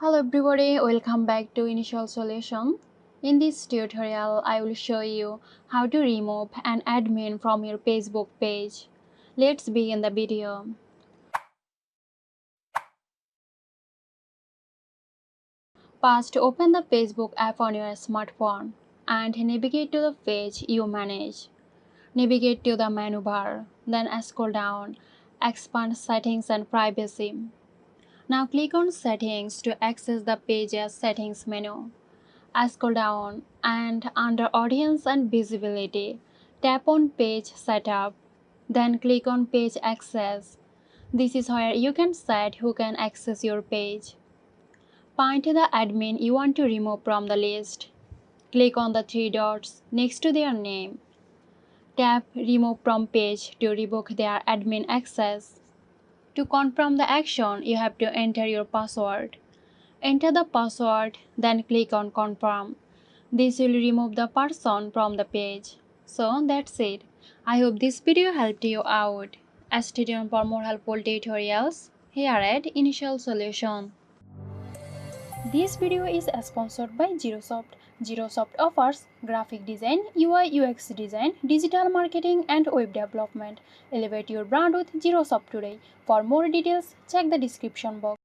Hello everybody, welcome back to Initial Solution. In this tutorial, I will show you how to remove an admin from your Facebook page. Let's begin the video. First, open the Facebook app on your smartphone and navigate to the page you manage. Navigate to the menu bar, then scroll down, expand Settings and Privacy. Now click on Settings to access the page's settings menu. Scroll down and under Audience and Visibility, tap on Page Setup. Then click on Page Access. This is where you can set who can access your page. Point to the admin you want to remove from the list. Click on the three dots next to their name. Tap Remove from Page to revoke their admin access. To confirm the action, you have to enter your password. Enter the password, then click on Confirm. This will remove the person from the page. So that's it. I hope this video helped you out. Stay tuned for more helpful tutorials here at Initial Solution. This video is sponsored by Girosoft. Girosoft offers graphic design, UI UX design, digital marketing and web development. Elevate your brand with Girosoft today. For more details, check the description box.